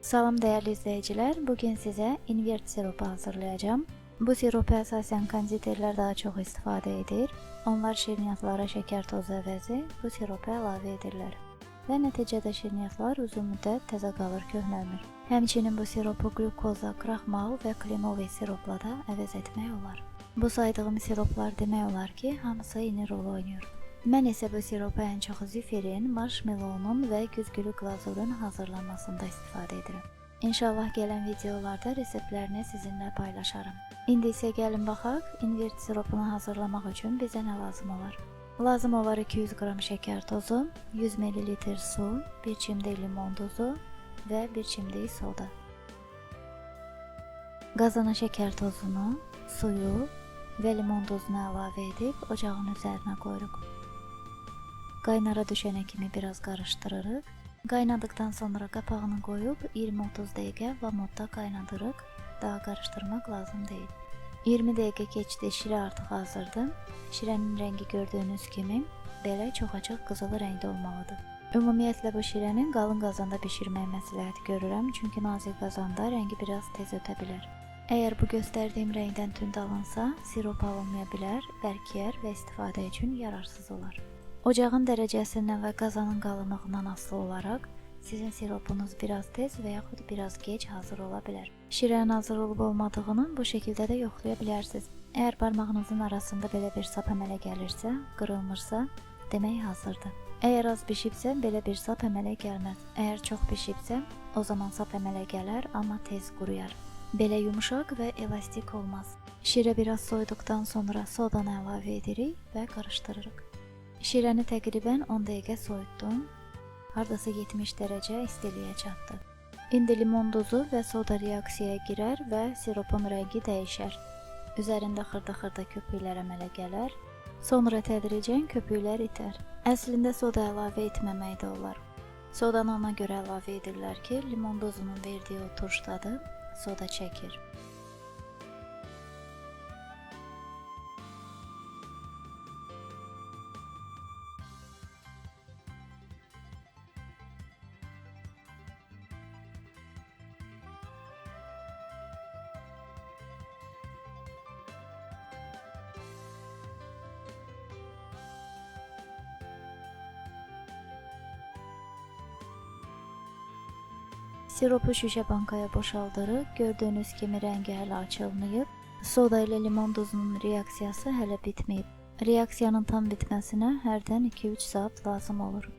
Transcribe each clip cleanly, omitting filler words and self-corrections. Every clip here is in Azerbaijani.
Salam değerli izleyiciler, bugün size invert siropu hazırlayacağım. Bu siropu əsasən konditerlər daha çox istifadə edir. Onlar şirniyyatlara şeker tozu əvəzi bu siropu əlavə edirlər. Və nəticədə şirniyyatlar uzun müddət təzə qalır, köhnəlmir. Həmçinin bu siropu glukoza, kraxmal və klimovi siropla da əvəz etmək olar. Bu saydığım siroplar demək olar ki, hamısı eyni rol oynayır. Mən isə bu siropu ən çox zifirin, marshmallow'un və güzgülü glazurun hazırlanmasında istifadə edirəm. İnşallah gələn videolarda reseptlərini sizinlə paylaşarım. İndi isə gəlin baxaq, invert siropunu hazırlamaq üçün bizə nə lazım olar. Lazım olar 200 qram şeker tozu, 100 ml su, 1 çimdik limon duzu və 1 çimdik soda. Qazana şeker tozunu, suyu və limon duzunu əlavə edib ocağın üzərinə qoyuruq. Qaynara düşənə kimi biraz qarışdırırıq. Qaynadıktan sonra qapağını qoyub 20-30 dəqiqə vamodda qaynadırıq. Daha qarışdırmaq lazım deyil. 20 dəqiqə keçdi, şirə artıq hazırdır. Şirənin rəngi gördüyünüz kimi belə çox açıq qızılı rəngdə olmalıdır. Ümumiyyətlə bu şirənin qalın qazanda bişirmək məsləhət görürəm, çünki nazik qazanda rəngi biraz tez ötə bilər. Əgər bu göstərdiyim rəngdən tünd alınsa, sirop alınmaya bilər, bərkiyər və istifadə üçün yararsız olar. Ocağın dərəcəsindən və qazanın qalınlığından asılı olaraq sizin siropunuz biraz tez və yaxud biraz gec hazır ola bilər. Şirənin hazır olub olmadığını bu şəkildə də yoxlaya bilərsiniz. Əgər barmağınızın arasında belə bir sap əmələ gəlirsə, qırılmırsa, demək hazırdır. Əgər az bişibsə, belə bir sap əmələ gəlməz. Əgər çox bişibsə, o zaman sap əmələ gələr, amma tez quruyar. Belə yumuşaq və elastik olmaz. Şirə biraz soyduqdan sonra sodanı əlavə edirik və qarışdırırıq. Şirəni təqribən 10 dəqiqə soyutdum. Hardasa 70 dərəcə istiliyə çatdı. İndi limon duzu və soda reaksiyaya girər və siropun rəngi dəyişər. Üzərində xırda-xırda köpüklər əmələ gələr. Sonra tədricən köpüklər itər. Əslində soda əlavə etməmək də olar. Sodanı ona görə əlavə edirlər ki, limon duzunun verdiyi o turş dadı soda çəkir. Siropu şüşə bankaya boşaldırıq. Gördüyünüz kimi rəngi hələ açılmayıb. Soda ilə limon duzunun reaksiyası hələ bitməyib. Reaksiyanın tam bitməsinə hərdən 2-3 saat lazım olur.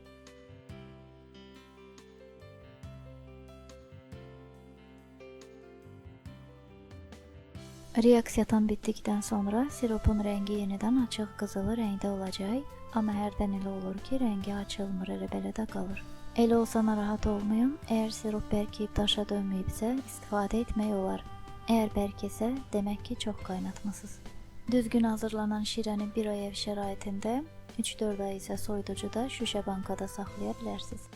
Reaksiya tam bitdikdən sonra siropun rəngi yenidən açıq qızılı rəngdə olacaq. Amma hərdən elə olur ki, rəngi açılmır, elə belə də qalır. Elə olsa narahat olmayın. Əgər sirop bərkiyib daşa dönməyibsə, istifadə etmək olar. Əgər bərkisə, demək ki, çox qaynatmısınız. Düzgün hazırlanan şirəni bir ay ev şəraitində, 3-4 ay isə soyuducuda, şüşə bankada saxlaya bilərsiniz.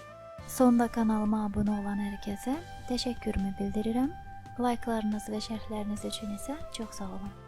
Sonda kanalıma abunə olan hər kəsə təşəkkürümü bildirirəm. Like'larınız və şərhləriniz üçün isə çox sağ olun.